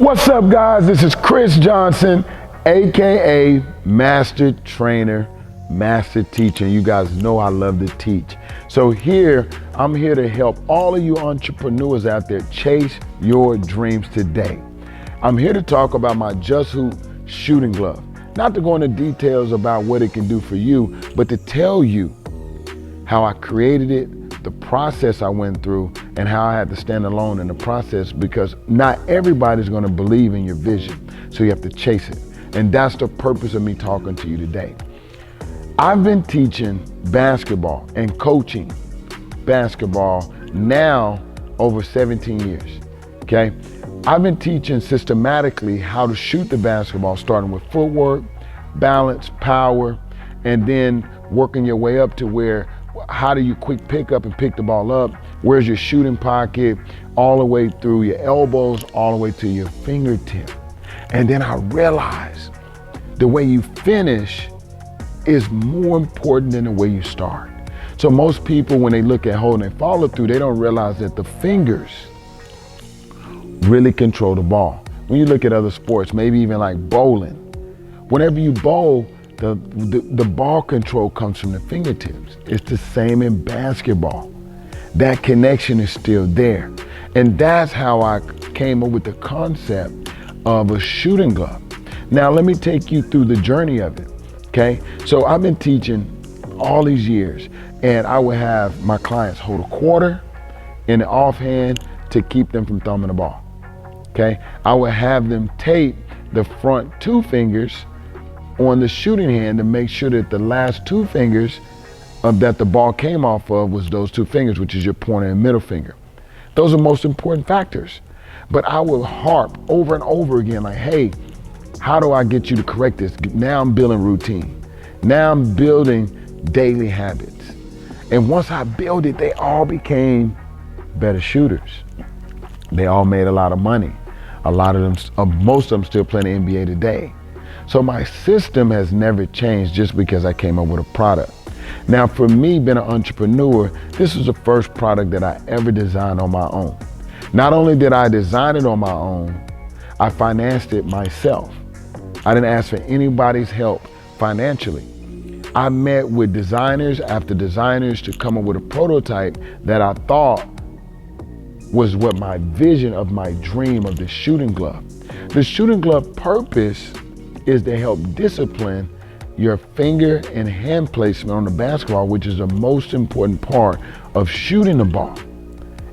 What's up, guys? This is Chris Johnson, aka Master Trainer, Master Teacher. You guys know I love to teach. So I'm here to help all of you entrepreneurs out there chase your dreams today. I'm here to talk about my Just Hoop shooting glove. Not to go into details about what it can do for you, but to tell you how I created it, the process I went through, and how I had to stand alone in the process, because not everybody's gonna believe in your vision. So you have to chase it. And that's the purpose of me talking to you today. I've been teaching basketball and coaching basketball now over 17 years, okay? I've been teaching systematically how to shoot the basketball, starting with footwork, balance, power, and then working your way up to where, how do you quick pick up and pick the ball up? Where's your shooting pocket? All the way through your elbows, all the way to your fingertip. And then I realized the way you finish is more important than the way you start. So most people, when they look at holding and follow through, they don't realize that the fingers really control the ball. When you look at other sports, maybe even like bowling, whenever you bowl, the ball control comes from the fingertips. It's the same in basketball. That connection is still there. And that's how I came up with the concept of a shooting glove. Now, let me take you through the journey of it, okay? So I've been teaching all these years, and I would have my clients hold a quarter in the offhand to keep them from thumbing the ball, okay? I would have them tape the front two fingers on the shooting hand to make sure that the last two fingers that the ball came off of was those two fingers, which is your pointer and middle finger. Those are most important factors. But I will harp over and over again, like, hey, how do I get you to correct this? Now I'm building routine. Now I'm building daily habits. And once I built it, they all became better shooters. They all made a lot of money. Most of them still play in the NBA today. So my system has never changed just because I came up with a product. Now, for me, being an entrepreneur, this was the first product that I ever designed on my own. Not only did I design it on my own, I financed it myself. I didn't ask for anybody's help financially. I met with designers after designers to come up with a prototype that I thought was what my vision of my dream of the shooting glove. The shooting glove purpose is to help discipline your finger and hand placement on the basketball, which is the most important part of shooting the ball.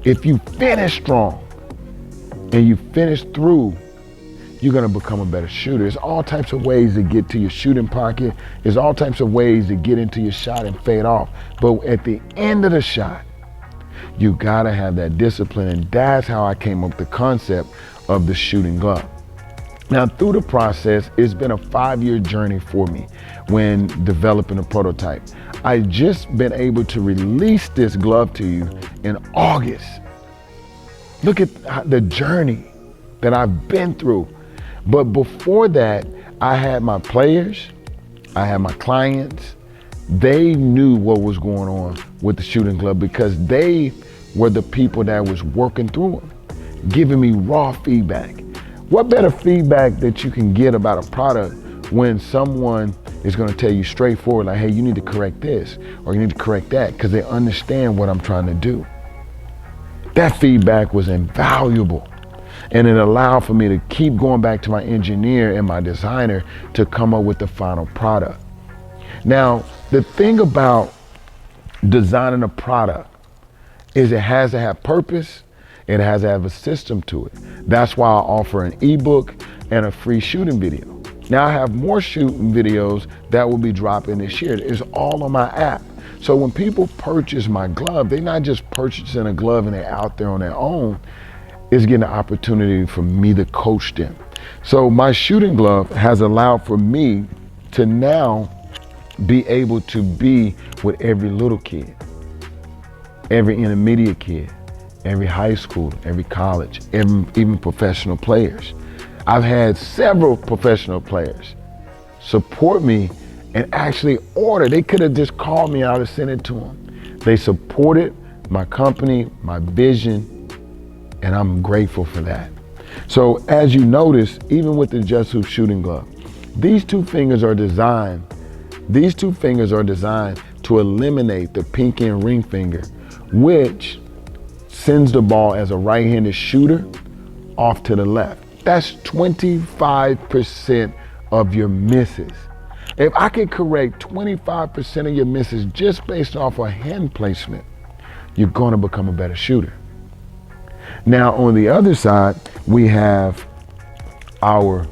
If you finish strong and you finish through, you're gonna become a better shooter. There's all types of ways to get to your shooting pocket. There's all types of ways to get into your shot and fade off. But at the end of the shot, you gotta have that discipline, and that's how I came up with the concept of the shooting glove. Now, through the process, it's been a 5-year journey for me when developing a prototype. I just been able to release this glove to you in August. Look at the journey that I've been through. But before that, I had my players, I had my clients. They knew what was going on with the shooting glove because they were the people that was working through them, giving me raw feedback. What better feedback that you can get about a product when someone is gonna tell you straightforward, like, hey, you need to correct this, or you need to correct that, because they understand what I'm trying to do. That feedback was invaluable. And it allowed for me to keep going back to my engineer and my designer to come up with the final product. Now, the thing about designing a product is it has to have purpose. It has to have a system to it. That's why I offer an ebook and a free shooting video. Now I have more shooting videos that will be dropping this year. It's all on my app. So when people purchase my glove, they're not just purchasing a glove and they're out there on their own. It's getting an opportunity for me to coach them. So my shooting glove has allowed for me to now be able to be with every little kid, every intermediate kid, every high school, every college, even professional players. I've had several professional players support me and actually order. They could have just called me out and sent it to them. They supported my company, my vision, and I'm grateful for that. So as you notice, even with the Just Hoop shooting glove, these two fingers are designed to eliminate the pinky and ring finger, which sends the ball as a right-handed shooter off to the left. That's 25% of your misses. If I could correct 25% of your misses just based off of hand placement, you're going to become a better shooter. Now, on the other side, we have our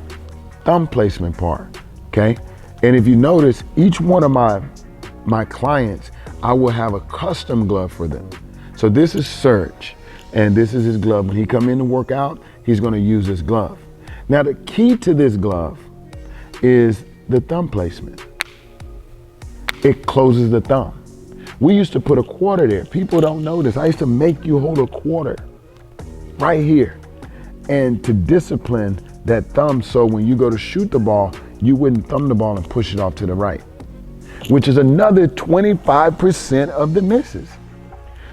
thumb placement part, okay? And if you notice, each one of my clients, I will have a custom glove for them. So this is Serge, and this is his glove. When he come in to work out, he's gonna use this glove. Now, the key to this glove is the thumb placement. It closes the thumb. We used to put a quarter there. People don't know this. I used to make you hold a quarter right here, and to discipline that thumb so when you go to shoot the ball, you wouldn't thumb the ball and push it off to the right, which is another 25% of the misses.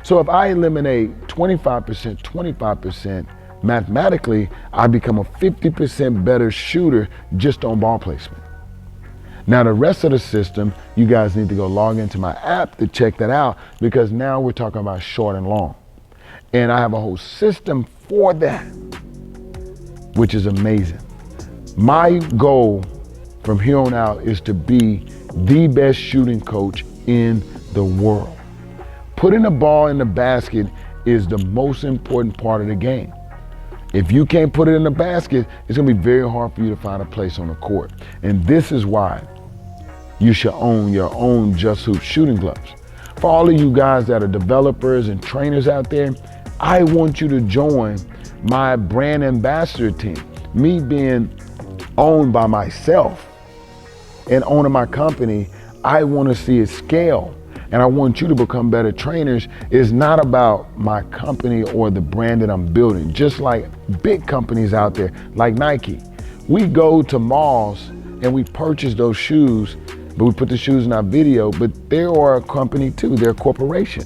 So if I eliminate 25%, mathematically, I become a 50% better shooter just on ball placement. Now the rest of the system, you guys need to go log into my app to check that out, because now we're talking about short and long. And I have a whole system for that, which is amazing. My goal from here on out is to be the best shooting coach in the world. Putting the ball in the basket is the most important part of the game. If you can't put it in the basket, it's gonna be very hard for you to find a place on the court. And this is why you should own your own Just Hoop shooting gloves. For all of you guys that are developers and trainers out there, I want you to join my brand ambassador team. Me being owned by myself and owning my company, I want to see it scale. And I want you to become better trainers. It's not about my company or the brand that I'm building. Just like big companies out there, like Nike. We go to malls and we purchase those shoes, but we put the shoes in our video, but they are a company too, they're a corporation.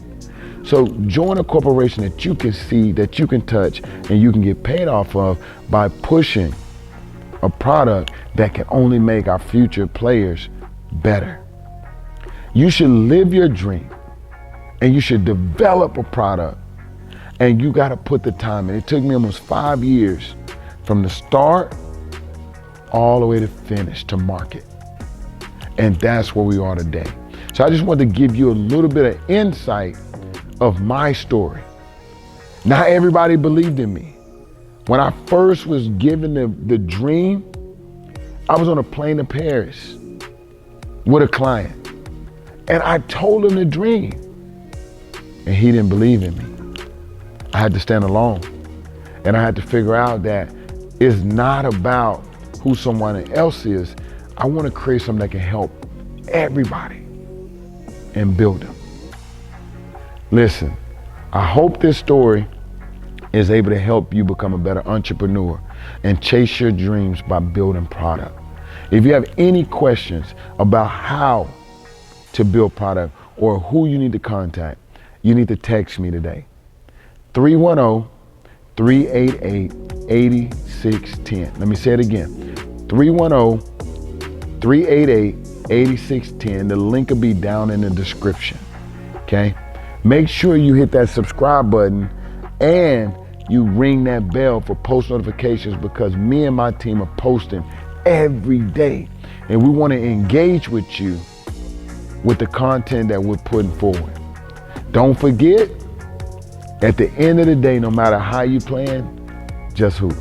So join a corporation that you can see, that you can touch, and you can get paid off of by pushing a product that can only make our future players better. You should live your dream, and you should develop a product, and you got to put the time in. It took me almost 5 years from the start all the way to finish to market. And that's where we are today. So I just wanted to give you a little bit of insight of my story. Not everybody believed in me. When I first was given the dream, I was on a plane to Paris with a client. And I told him the dream. And he didn't believe in me. I had to stand alone. And I had to figure out that it's not about who someone else is. I want to create something that can help everybody and build them. Listen, I hope this story is able to help you become a better entrepreneur and chase your dreams by building product. If you have any questions about how to build product or who you need to contact, you need to text me today. 310-388-8610. Let me say it again. 310-388-8610. The link will be down in the description, okay? Make sure you hit that subscribe button and you ring that bell for post notifications, because me and my team are posting every day. And we want to engage with you with the content that we're putting forward. Don't forget, at the end of the day, no matter how you plan, just hoop.